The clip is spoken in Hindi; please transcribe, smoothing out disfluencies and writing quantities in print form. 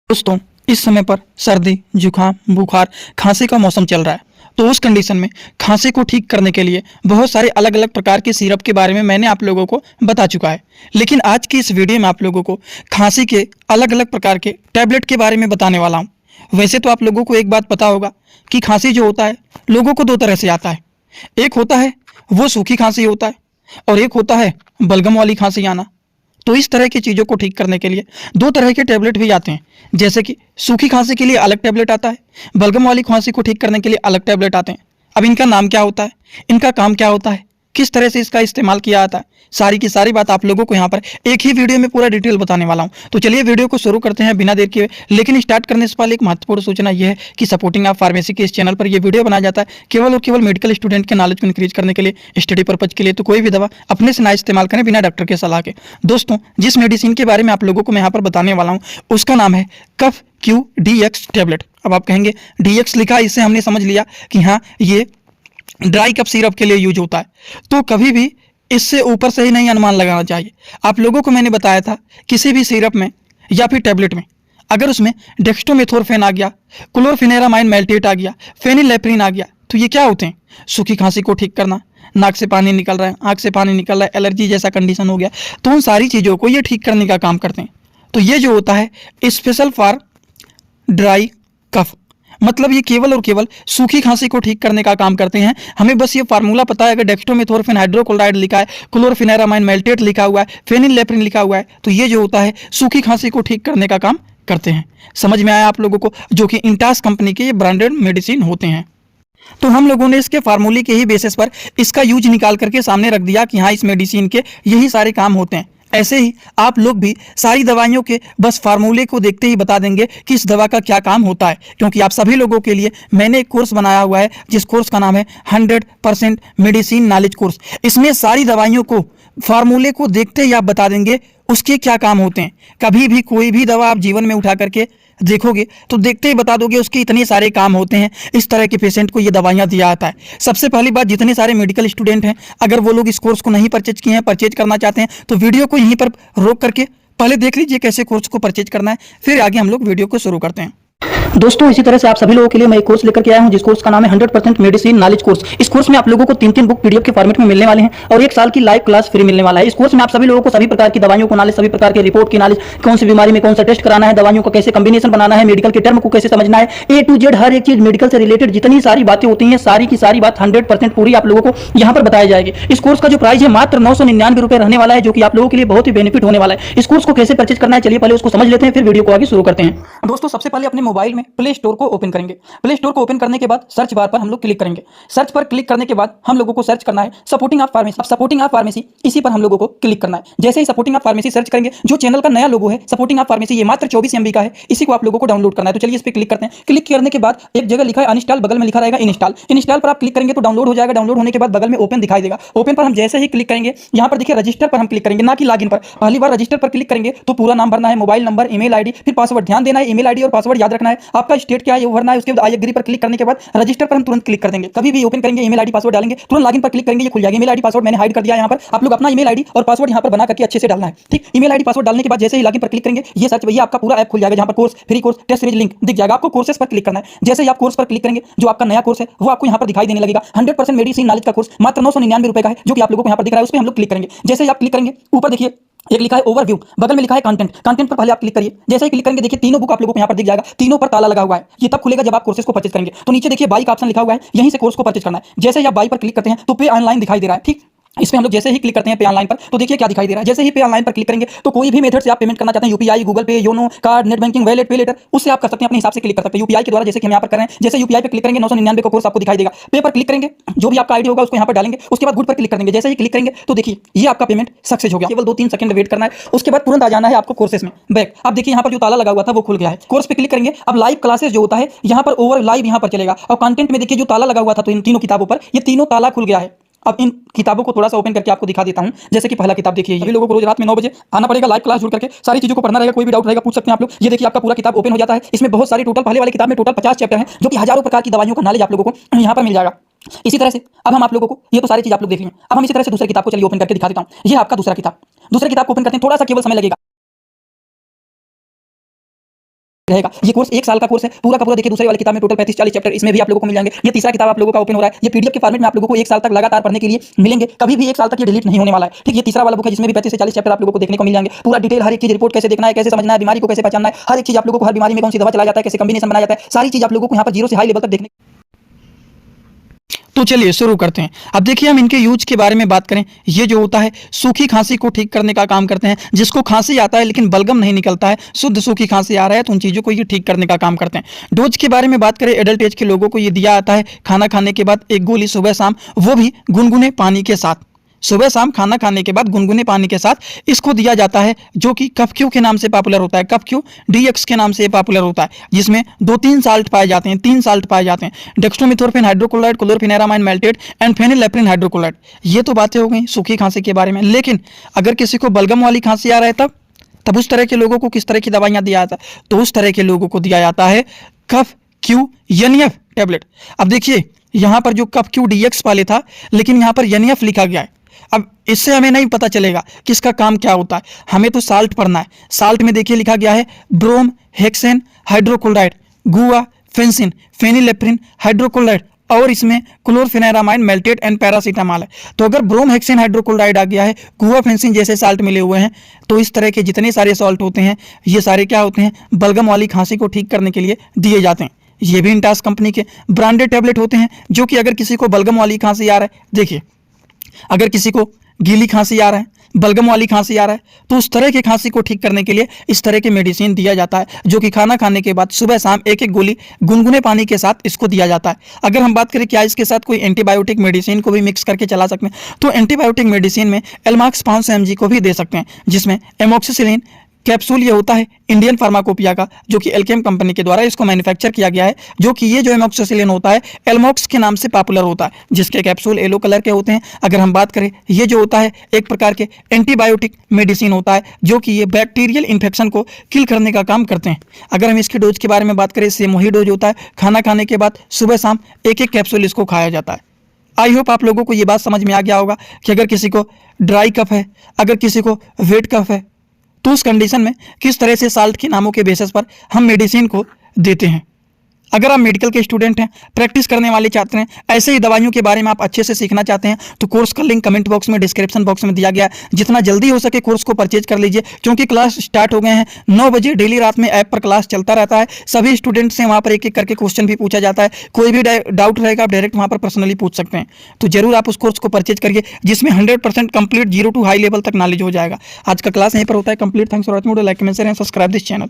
दोस्तों, इस समय पर सर्दी, जुकाम, बुखार, खांसी का मौसम चल रहा है। तो उस कंडीशन में खांसी को ठीक करने के लिए बहुत सारे अलग अलग प्रकार के सिरप के बारे में मैंने आप लोगों को बता चुका है। लेकिन आज की इस वीडियो में आप लोगों को खांसी के अलग अलग प्रकार के टैबलेट के बारे में बताने वाला हूँ। वैसे तो आप लोगों को एक बात पता होगा कि खांसी जो होता है लोगों को दो तरह से आता है। एक होता है वो सूखी खांसी होता है और एक होता है बलगम वाली खांसी आना। तो इस तरह की चीज़ों को ठीक करने के लिए दो तरह के टैबलेट भी आते हैं। जैसे कि सूखी खांसी के लिए अलग टैबलेट आता है, बलगम वाली खांसी को ठीक करने के लिए अलग टैबलेट आते हैं। अब इनका नाम क्या होता है, इनका काम क्या होता है, किस तरह से इसका इस्तेमाल किया जाता है, सारी की सारी बात आप लोगों को यहाँ पर एक ही वीडियो में पूरा डिटेल बताने वाला हूँ। तो चलिए वीडियो को शुरू करते हैं बिना देर किए। लेकिन स्टार्ट करने से पहले एक महत्वपूर्ण सूचना यह है कि सपोर्टिंग ऑफ फार्मेसी के इस चैनल पर यह वीडियो बनाया जाता है केवल और केवल मेडिकल स्टूडेंट के नॉलेज को इंक्रीज करने के लिए, स्टडी पर्पज के लिए। तो कोई भी दवा अपने से ना इस्तेमाल करें बिना डॉक्टर के सलाह के। दोस्तों, जिस मेडिसिन के बारे में आप लोगों को मैं यहाँ पर बताने वाला हूँ उसका नाम है कफ क्यू DX टैबलेट। अब आप कहेंगे DX लिखा, इससे हमने समझ लिया कि हाँ ये ड्राई कफ सिरप के लिए यूज होता है। तो कभी भी इससे ऊपर से ही नहीं अनुमान लगाना चाहिए। आप लोगों को मैंने बताया था किसी भी सिरप में या फिर टैबलेट में अगर उसमें डेक्स्ट्रोमेथोर्फेन आ गया, क्लोरफिनेरामाइन मेल्टेट आ गया, फेनिलेप्रिन आ गया, तो ये क्या होते हैं? सूखी खांसी को ठीक करना, नाक से पानी निकल रहा है, आँख से पानी निकल रहा है, एलर्जी जैसा कंडीशन हो गया, तो उन सारी चीज़ों को ये ठीक करने का काम करते हैं। तो ये जो होता है स्पेशल फॉर ड्राई कफ, मतलब ये केवल और केवल सूखी खांसी को ठीक करने का काम करते हैं। हमें बस ये फार्मूला पता है, अगर डेक्स्ट्रोमेथोर्फेन हाइड्रोक्लोराइड लिखा है, क्लोरफिनेरामाइन मेल्टेट लिखा हुआ है, फेनिलेप्रिन लिखा हुआ है, तो ये जो होता है सूखी खांसी को ठीक करने का काम करते हैं। समझ में आया आप लोगों को? जो कि इंटास कंपनी के ये ब्रांडेड मेडिसिन होते हैं। तो हम लोगों ने इसके फार्मूले के ही बेसिस पर इसका यूज निकाल करके सामने रख दिया कि हाँ इस मेडिसिन के यही सारे काम होते हैं। ऐसे ही आप लोग भी सारी दवाइयों के बस फार्मूले को देखते ही बता देंगे कि इस दवा का क्या काम होता है, क्योंकि आप सभी लोगों के लिए मैंने एक कोर्स बनाया हुआ है जिस कोर्स का नाम है 100% मेडिसिन नॉलेज कोर्स। इसमें सारी दवाइयों को फार्मूले को देखते ही आप बता देंगे उसके क्या काम होते हैं। कभी भी कोई भी दवा आप जीवन में उठा करके देखोगे तो देखते ही बता दोगे उसके इतने सारे काम होते हैं। इस तरह के पेशेंट को ये दवाइयाँ दिया जाता है। सबसे पहली बात, जितने सारे मेडिकल स्टूडेंट हैं अगर वो लोग इस कोर्स को नहीं परचेज किए हैं, परचेज करना चाहते हैं, तो वीडियो को यहीं पर रोक करके पहले देख लीजिए कैसे कोर्स को परचेज करना है, फिर आगे हम लोग वीडियो को शुरू करते हैं। दोस्तों, इसी तरह से आप सभी लोगों के लिए मैं एक कोर्स लेकर के आया हूं जिस कोर्स का नाम है 100% मेडिसिन नॉलेज कोर्स। इस कोर्स में आप लोगों को 3 बुक PDF के फॉर्मेट में मिलने वाले हैं और 1 साल की लाइव क्लास फ्री मिलने वाला है। इस कोर्स में आप सभी लोगों को सभी प्रकार की दवाइयों को नॉलेज, सभी प्रकार के रिपोर्ट की नॉलेज, कौन सी बीमारी में कौन सा टेस्ट कराना है, दवाइयों का कैसे कॉम्बिनेशन बनाना है, मेडिकल के टर्म को कैसे समझना है, A to Z हर एक चीज मेडिकल से रिलेटेड जितनी सारी बातें होती हैं सारी की सारी बात 100% पूरी आप लोगों को यहाँ पर बताई जाएगी। इस कोर्स का जो प्राइस है मात्र 999 रुपए रहने वाला है, जो कि आप लोगों के लिए बहुत ही बेनिफिट होने वाला है। इस कोर्स को कैसे परचेज करना है चलिए पहले उसको समझ लेते हैं, फिर वीडियो को आगे शुरू करते हैं। दोस्तों, सबसे पहले अपने मोबाइल में प्ले स्टोर को ओपन करेंगे। प्ले स्टोर को ओपन करने के बाद सर्च बार पर हम लोग क्लिक करेंगे। सर्च पर क्लिक करने के बाद हम लोगों को सर्च करना है सपोर्टिंग ऑफ फार्मेसी। अब सपोर्टिंग ऑफ फार्मेसी इसी पर हम लोगों को क्लिक करना है। जैसे ही सपोर्टिंग ऑफ फार्मेसी सर्च करेंगे, जो चैनल का नया लोगो है सपोर्टिंग ऑफ फार्मेसी, ये मात्र 24 MB का है, इसी को आप लोगों को डाउनलोड करना है। तो चलिए इस पर क्लिक करते हैं। क्लिक करने के बाद एक जगह लिखा है अनइंस्टॉल, बगल में लिखा रहेगा इंस्टॉल। इंस्टॉल पर आप क्लिक करेंगे तो डाउनलोड हो जाएगा। डाउनलोड होने के बाद बगल में ओपन दिखाई देगा। ओपन पर हम जैसे ही क्लिक करेंगे, यहाँ पर देखिए रजिस्टर पर हम क्लिक करेंगे, ना कि लॉगिन पर। पहली बार रजिस्टर पर क्लिक करेंगे तो पूरा नाम भरना है, मोबाइल नंबर, ईमेल आईडी, फिर पासवर्ड। ध्यान देना है ईमेल आईडी और पासवर्ड याद रखना है। आपका स्टेट क्या है वो भरना है। उसके बाद आई एग्री पर क्लिक करने के बाद रजिस्टर पर हम तुरंत क्लिक कर देंगे। कभी भी ओपन करेंगे ईमेल आईडी पासवर्ड डालेंगे, तुरंत लॉगिन पर क्लिक करेंगे, ये खुल जाएगा। ईमेल आईडी पासवर्ड मैंने हाइड कर दिया है। यहाँ पर आप लोग अपना ईमेल आईडी और पासवर्ड यहाँ पर बना करके अच्छे से डालना है, ठीक। ईमेल आईडी पासवर्ड डालने के बाद जैसे ही लॉगिन पर क्लिक करेंगे, ये सर्च भैया आपका पूरा ऐप खुल जाएगा, जहाँ पर course, free course, test series link दिख जाएगा। आपको कोर्सेस पर क्लिक करना है। जैसे ही आप कोर्स पर क्लिक करेंगे, जो आपका नया कोर्स है वो आपको यहाँ पर दिखाई देने लगेगा। 100% मेडिसिन नॉलेज का कोर्स मात्र 999 रुपए का है, जो कि आप लोगों को यहाँ पर दिख रहा है। उस पर हम लोग क्लिक करेंगे। जैसे ही आप क्लिक करेंगे, ऊपर देखिए एक लिखा है ओवरव्यू, बगल में लिखा है कंटेंट। कंटेंट पर पहले आप क्लिक करिए। जैसे ही क्लिक करेंगे देखिए तीनों बुक आप लोगों को यहाँ पर दिख जाएगा। तीनों पर ताला लगा हुआ है। ये तब खुलेगा जब आप कोर्सेज को परचेज करेंगे। तो नीचे देखिए बाई का ऑप्शन लिखा हुआ है, यहीं से कोर्स को परचेज करना है। जैसे ही आप बाई पर क्लिक करते हैं तो पे ऑनलाइन दिखाई दे रहा है, ठीक। इस पे हम लोग जैसे ही क्लिक करते हैं पे ऑनलाइन पर, तो देखिए क्या दिखाई दे रहा है। जैसे ही पे ऑनलाइन पर क्लिक करेंगे तो कोई भी मेथड से आप पेमेंट करना चाहते हैं, यूपीआई, गूगल पे, YONO, card, net banking, wallet, पे लेटर, उससे आप कर सकते हैं। अपने हिसाब से क्लिक कर सकते हैं यूपीआई के द्वारा, जैसे कि हम यहाँ पर कर रहे हैं। जैसे यूपीआई पे क्लिक करेंगे 999 का कोर्स आपको दिखाई देगा। पे पर क्लिक करेंगे, जो भी आपका आईडी होगा उसको यहाँ पर डालेंगे। उसके बाद गुड पर क्लिक कर देंगे। जैसे ही क्लिक करेंगे तो देखिए ये आपका पेमेंट सक्सेस हो गया। केवल 2-3 सेकंड वेट करना है, उसके बाद तुरंत आ जाना है आपको कोर्सेज में बैक। अब देखिए यहाँ पर जो ताला लगा हुआ था वो खुल गया है। कोर्स पे क्लिक करेंगे। अब लाइव क्लासेस जो होता है यहाँ पर ओवर लाइव यहाँ पर चलेगा। और कंटेंट में देखिए जो ताला लगा हुआ था तो इन तीनों किताबों पर ये तीनों ताला खुल गया है। अब इन किताबों को थोड़ा सा ओपन करके आपको दिखा देता हूं। जैसे कि पहला किताब देखिए, सभी लोगों को रोज रात में 9 बजे आना पड़ेगा, लाइव क्लास जुड़ करके सारी चीजों को पढ़ना रहेगा। कोई भी डाउट रहेगा पूछ सकते हैं आप लोग। ये देखिए आपका पूरा किताब ओपन हो जाता है। इसमें बहुत सारी टोटल, पहले वाली किताब में टोटल 50 चैप्टर हैं, जो कि हजारों प्रकार की दवाइयों का नॉलेज आप लोगों को यहाँ पर मिल जाएगा। इसी तरह से अब हम आप लोगों को ये तो सारी चीज आप लोग देख लें। अब हम इसी तरह से दूसरी किताब को चलिए ओपन करके दिखा देता हूँ। ये आपका दूसरा किताब। दूसरी किताब को ओपन करते हैं, थोड़ा सा केवल समय लगेगा। रहेगा। ये कोर्स 1 साल का कोर्स है, पूरा का पूरा देखिए दूसरे वाली किताब में टोटल 35-40 चैप्टर इसमें भी आप लोगों को मिल जाएंगे। ये तीसरा किताब आप लोगों का ओपन हो रहा है, ये पीडीएफ के फॉर्मेट में आप लोगों को 1 साल तक लगातार पढ़ने के लिए मिलेंगे, कभी भी 1 साल तक ये डिलीट नहीं होने वाला है। ठीक, ये तीसरा वाला बुक है जिसमें भी 35 से 40 चैप्टर आप लोगों को देखने को मिल जाएंगे। पूरा डिटेल हर एक चीज, रिपोर्ट कैसे देखना है, कैसे समझना है, बीमारी को कैसे पहचानना है, हर एक चीज आप लोगों को, हर बीमारी में कौन सी दवा चलाया जाता है, कैसे कॉम्बिनेशन बनाया जाता है, सारी चीज आप लोगों को यहाँ पर जीरो से हाई लेवल तक देखने। तो चलिए शुरू करते हैं। अब देखिए हम इनके यूज के बारे में बात करें। ये जो होता है सूखी खांसी को ठीक करने का काम करते हैं। जिसको खांसी आता है लेकिन बलगम नहीं निकलता है, शुद्ध सूखी खांसी आ रहा है, तो उन चीज़ों को ये ठीक करने का काम करते हैं। डोज के बारे में बात करें, एडल्ट एज के लोगों को ये दिया जाता है खाना खाने के बाद 1 गोली सुबह शाम, वो भी गुनगुने पानी के साथ। सुबह शाम खाना खाने के बाद गुनगुने पानी के साथ इसको दिया जाता है, जो कि कफक्यू के नाम से पॉपुलर होता है। कफक्यू डीएक्स के नाम से पॉपुलर होता है, जिसमें 2-3 साल्ट पाए जाते हैं, 3 साल्ट पाए जाते हैं, डेक्स्ट्रोमेथोर्फिन हाइड्रोक्लोराइड, क्लोरफेनेरामाइन मेल्टेट एंड फेनिलेप्रिन हाइड्रोक्लोराइड। ये तो बातें हो गई सूखी खांसी के बारे में। लेकिन अगर किसी को बलगम वाली खांसी आ रहा है तब उस तरह के लोगों को किस तरह की दवाइयाँ दिया जाता है? तो उस तरह के लोगों को दिया जाता है कफ क्यू एनएफ टैबलेट। अब देखिए यहाँ पर जो कफ क्यू डीएक्स वाले था, लेकिन यहाँ पर एनएफ लिखा गया है। अब इससे हमें नहीं पता चलेगा कि इसका काम क्या होता है, हमें तो साल्ट पढ़ना है। साल्ट में देखिए लिखा गया है ब्रोम हेक्सेन हाइड्रोक्लोराइड, गुआ फेंसिन फेनिलेप्रिन हाइड्रोक्लोराइड, और इसमें क्लोरफेनेरामाइन मेल्टेट एंड पैरासीटामॉल है। तो अगर ब्रोम हेक्सेन हाइड्रोक्लोराइड आ गया है, गुआ फेंसिन जैसे साल्ट मिले हुए हैं, तो इस तरह के जितने सारे सॉल्ट होते हैं ये सारे क्या होते हैं, बलगम वाली खांसी को ठीक करने के लिए दिए जाते हैं। ये भी इंटास कंपनी के ब्रांडेड टैबलेट होते हैं, जो कि अगर किसी को बलगम वाली खांसी आ रहा है, देखिए अगर किसी को गीली खांसी आ रहा है, बलगम वाली खांसी आ रहा है, तो उस तरह की खांसी को ठीक करने के लिए इस तरह के मेडिसिन दिया जाता है, जो कि खाना खाने के बाद सुबह शाम 1-1 गोली गुनगुने पानी के साथ इसको दिया जाता है। अगर हम बात करें क्या इसके साथ कोई एंटीबायोटिक मेडिसिन को भी मिक्स करके चला सकते हैं, तो एंटीबायोटिक मेडिसिन में एलमाक्स 500 mg को भी दे सकते हैं, जिसमें एमोक्सिसिलिन कैप्सूल ये होता है इंडियन फार्माकोपिया का, जो कि एल्केम कंपनी के द्वारा इसको मैन्युफैक्चर किया गया है, जो कि ये जो एमोक्सिसिलिन होता है एलमॉक्स के नाम से पॉपुलर होता है, जिसके कैप्सूल येलो कलर के होते हैं। अगर हम बात करें, ये जो होता है एक प्रकार के एंटीबायोटिक मेडिसिन होता है, जो कि ये बैक्टीरियल इन्फेक्शन को किल करने का काम करते हैं। अगर हम इसके डोज के बारे में बात करें, सेम वही डोज होता है, खाना खाने के बाद सुबह शाम 1-1 कैप्सूल इसको खाया जाता है। आई होप आप लोगों को ये बात समझ में आ गया होगा कि अगर किसी को ड्राई कफ है, अगर किसी को वेट कफ है, तो उस कंडीशन में किस तरह से साल्ट के नामों के बेसिस पर हम मेडिसिन को देते हैं। अगर आप मेडिकल के स्टूडेंट हैं, प्रैक्टिस करने वाले छात्र हैं, ऐसे ही दवाइयों के बारे में आप अच्छे से सीखना चाहते हैं, तो कोर्स का लिंक कमेंट बॉक्स में, डिस्क्रिप्शन बॉक्स में दिया गया है। जितना जल्दी हो सके कोर्स को परचेज कर लीजिए, क्योंकि क्लास स्टार्ट हो गए हैं। 9 बजे डेली रात में ऐप पर क्लास चलता रहता है। सभी स्टूडेंट से वहाँ पर एक-एक करके क्वेश्चन भी पूछा जाता है। कोई भी डाउट रहेगा आप डायरेक्ट वहाँ पर पर्सनली पूछ सकते हैं। तो जरूर आप उस कोर्स को परचेज करिए, जिसमें 100% कंप्लीट 0 to हाई लेवल तक नॉलेज हो जाएगा। आज का क्लास यहीं पर होता है complete. Thanks for watching, like comment share and subscribe this channel.